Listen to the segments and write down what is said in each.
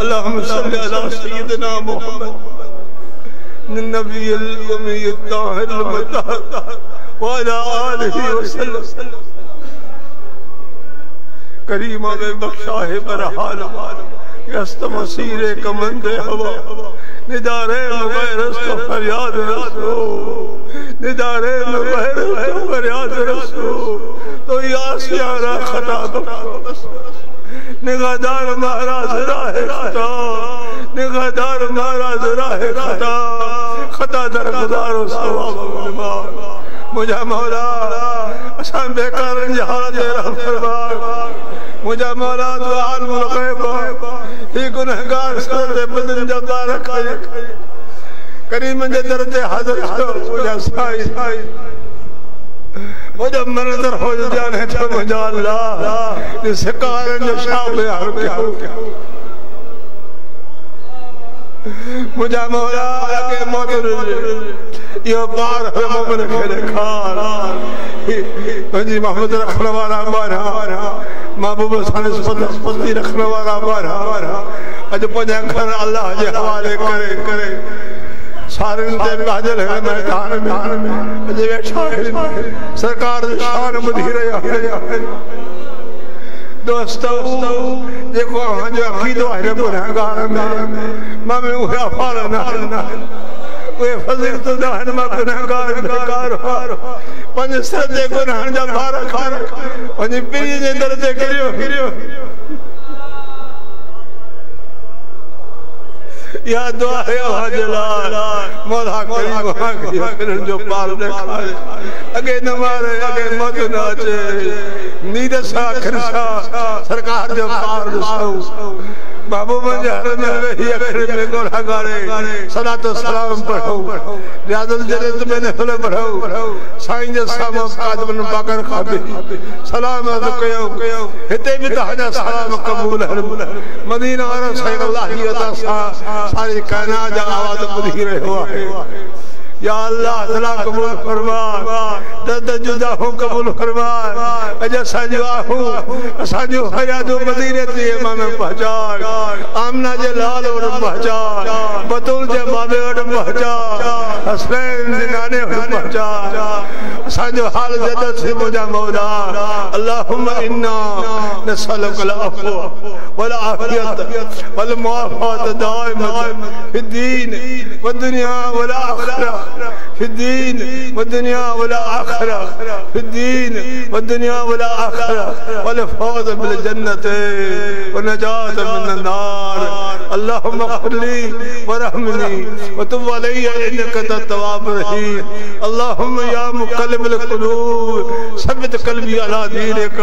اللهم صل على سيدنا محمد النبي الأمي الطاهر المطهر وعلى آله وسلم करीमा में बख्शा है बरहाल यस्त मसीर कमंदे हवा निदारे मुगैरस तो फरियाद रसो निदारे मुगैरस तो फरियाद रसो तो यासियाना खता बख्शो निगाहदार महाराज राह खता निगाहदार महाराज राह खता खता दरगुजारो सवाब मुझे मौला असां बेकार जहाद रहम फरमा मुझे मौला तो आलमुल गैब ही गुनहगार सर बदन जबार करे करीम जे दर ते हाजिर छो मुझे साई मुझे मनदर हो जाने तो मुझे अल्लाह इस कार जो शाम यार क्या मुझे मौला के मौत यो बार है मोमिन के खान पंजी मोहम्मद रखने वाला मारा महबूब साने स्पति रखने वाला मारा अज पंजा घर अल्लाह के हवाले करे सारे ते हाजिर है मैदान में अज वेठा सरकार शान बुधी रहा है दोस्तों देखो जो अकीदो है गुनहगार में मैं उहे अफाल ना वे फजील तो दान में गुनहगार बेकार पंज सदे गुनाह जा बार खार पंज पीरी जे दर ते करियो या दुआ है जलाल मौला करीम जो पार देखा अगे न मारे अगे मत नाचे नींद सा खरसा सरकार जो पार दसो बाबू मंजर में रही अखर में गुनहगारे सलात सलाम पढ़ो रियाजुल जन्नत में नफल पढ़ो साईं जे सामो कादमन पाकर खाबे सलाम अद कयो हिते भी तहजा सलाम कबूल है मदीना और सही अल्लाह की अता सारी कायनात जा आवाज बुधी रहो है या अल्लाह तआला कबूल फरमा दर्द जुदा हो कबूल फरमा अज साजो आहू साजो हयादो मदीने ते इमाम पहचान आमना जे लाल और पहचान बतूल जे बाबे और पहचान हसनैन जे नाने और पहचान साजो हाल जदत से मुजा मौला अल्लाहुम्मा इन्ना नसअलुकल अफ़्व वल आफियत वल मुआफ़ात दाइमत फी दीन व दुनिया वल आखिरह في الدين والدنيا والآخرة في الدين والدنيا والآخرة والفوز بالجنة والنجاة من النار اللهم اغفر لي وارحمني وتب علي إنك أنت التواب الرحيم اللهم يا مقلب القلوب ثبت قلبي على دينك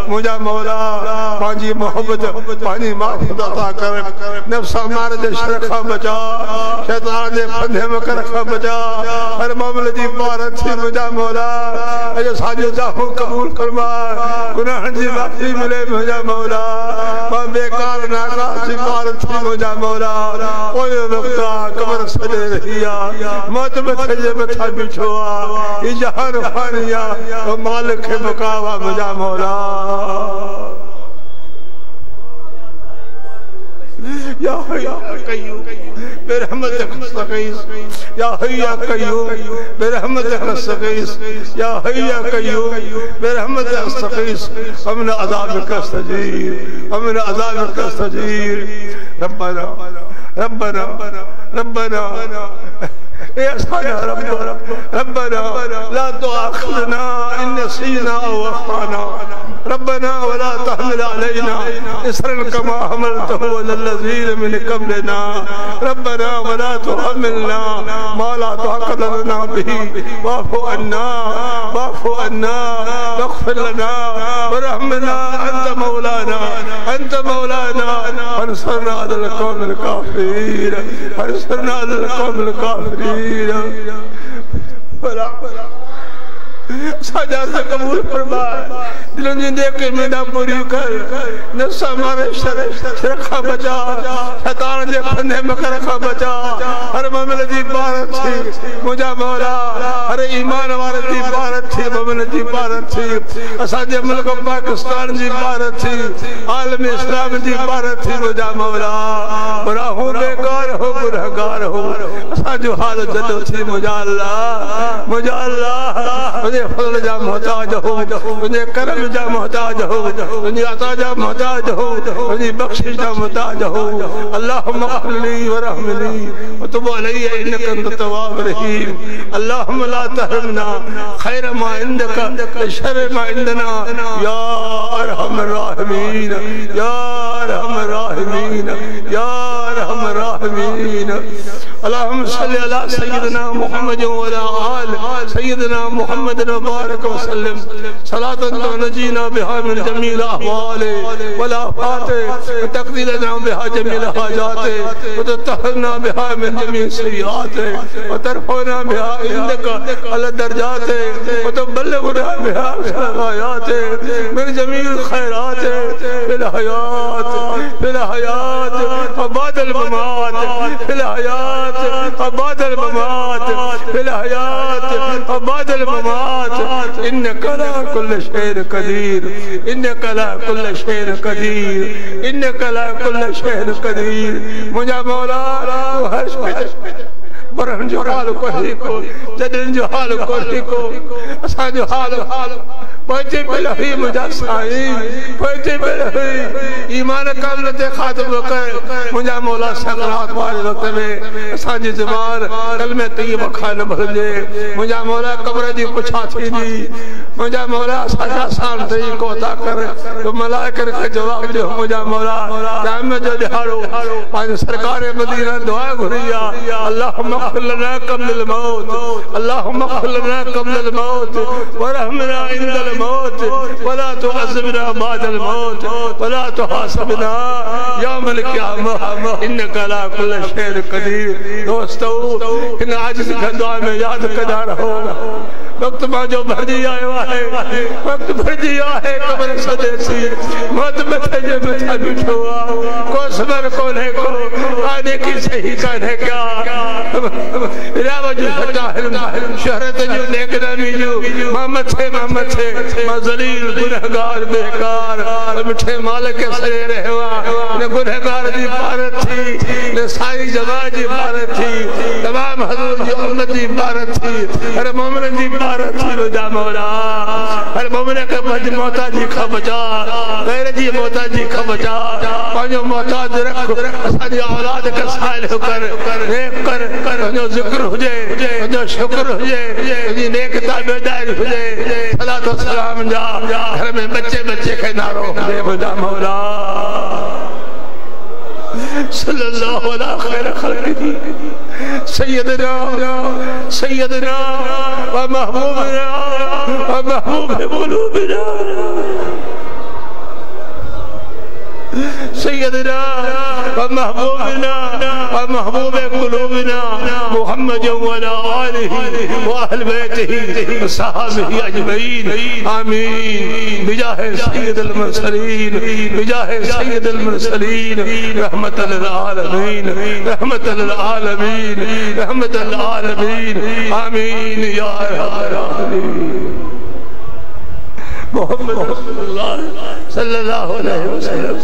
मुझा मौला पांजी मोहब्बत पानी माफ़ अता कर नफ्स हमारे दे शरखा बचा शैतान दे फंदे में करखा बचा हर मामले दी भारत से मुझा मौला अज साजो जाहो कबूल फरमा गुनाह जी माफी मिले मुझा मौला मां बेकार नाका सी भारत से मुझा मौला ओए वक्ता कब्र सजे रहिया मौत में थजे में था बिछोआ ई जहान फानिया ओ मालिक के मुकावा मुझा मौला या कय्यूम برحمتك نستغيث يا حي يا قيوم برحمتك نستغيث يا حي يا قيوم برحمتك نستغيث ومن عذابك استجير ومن عذابك استجير ربنا ربنا ربنا يا ربنا لا تؤاخذنا إن نسينا أو أخطأنا ربنا ولا تحمل علينا إصرا كما حملته على الذين من قبلنا ربنا ولا تحملنا ما لا طاقة لنا به واعف عنا واغفر لنا وارحمنا أنت مولانا فانصرنا على القوم الكافرين فانصرنا على القوم الكافرين साजा से कबूल फरमा दिलों जी देख के मेरा पूरी कर नफ्सा मारे शरखा बचा शैतान जे फंदे मकरखा बचा हर मोमिन जी बारत थी मुझा मौला हर ईमान वाले जी बारत थी मोमिन जी बारत थी असाजे मुल्क पाकिस्तान जी बारत थी आलम इस्लाम जी बारत थी मुझा मौला बुरा हो बेकार हो गुनहगार हो असाजो हाल जदो थी मुझा अल्लाह मुझे फजल जा मोहताज हो मुझे करम जा मोहताज हो मुझे अता जा मोहताज हो मुझे बख्शिश जा मोहताज हो अल्लाहुम्मा अग़फ़िरली वरहमनी वतुब अलैया इन्नका अंत तव्वाब रहीम अल्लाहुम्मा ला तहरिमना खैर मा इंदका शर मा इंदना या अरहमर राहिमीन या अरहमर राहिमीन या अरहमर राहिमीन अल्लाहुम्मा सल्लि अला सय्यिदिना मुहम्मद व अला आलि सय्यिदिना मुहम्मद व बारिक व सल्लिम सलातन तुनजीना बिहा मिन जमील अहवालि वल आफात व तक़दीरना बिहा जमील हाजात व ततहरना बिहा मिन जमील सय्यात व तरफना बिहा इंदका अला दरजात व तबल्लगना बिहा ग़ायात मिन जमील खैरात फिल हयात व बादल ममात फिल हयात बादल ममात फिल हयात बादल ममात इन्नका अला कुल्लि शैइन कदीर इन्नका अला कुल्लि शैइन कदीर इन्नका अला कुल्लि शैइन कदीर मुझा मौला तू हर शइ बरहन जो हाल कोई को जदन जो हाल कोई को असा जो हाल पहुंचे पहले ही मुझा साईं पहुंचे पहले ही ईमान कामिल ते खातम कर मुझा मौला सकरात वाले वक्त में असांजी ज़बान कलमे तय्यब खान भरजे मुझा मौला कब्र जी पुछा थी दी मुझा मौला साजा सान तई को अता कर तो मलाइकन के जवाब दे मुझा मौला क़यामत जो दिहाड़ो पांच सरकार मदीना दुआ घुरिया अल्लाहुम्मा अग़फ़िर लना क़ब्ल अल मौत अल्लाहुम्मा अग़फ़िर लना क़ब्ल अल मौत वरहमना इंदल मौत वला तुअज़्ज़िबना बअदल मौत वला तुहासिबना यौमल क़यामह इन्नका अला कुल्लि शैइन कदीर। दोस्तों इन आजिज़ के दुआ में याद कदा रहो वक्त जो भरजी आयो है वक्त भरजी है कब्र सदेसी मौत मथे जे मथा बिठो को सबर को ने को आने की सही काने क्या रावजु सटा शहरत जो नेक नबी जो मोहम्मद थे मैं जलील गुनहगार बेकार मिठे मालिक के सरे रहवा ने गुनहगार दी भारत थी ने सारी जगह जी भारत थी तमाम हजूर जी उम्मत जी भारत थी हर मोमिन जी भारत थी मुझा मौला हर मोमिन के मज मोहताजी का बचा गैर जी मोहताजी का बचा पांचो मोहताज रख असांजी औलाद के साइल कर नेक कर जो जिक्र हुजे जो शुक्र हुजे जी नेक ताबेदारी हुजे सलात व सलाम जा घर में बच्चे के नारो हुजे मुझा मौला सल्लल्लाहु अलैहि खैर खल्क़िही सय्यदना व महबूब क़ुलूबिना सय्यदना व महबूब क़ुलूबिना मुहम्मद व अला आलिहि व अहल बैतिहि व सहाबिहि अजमईन आमीन बिजाहे सय्यदुल मुरसलीन बिजाहे सय्यदुल मुरसलीन रहमतल लिल आलमीन रहमतल लिल आलमीन रहमतल लिल आलमीन आमीन या अरहमर राहिमीन मोहम्मद सल्लल्लाहु अलैहि वसल्लम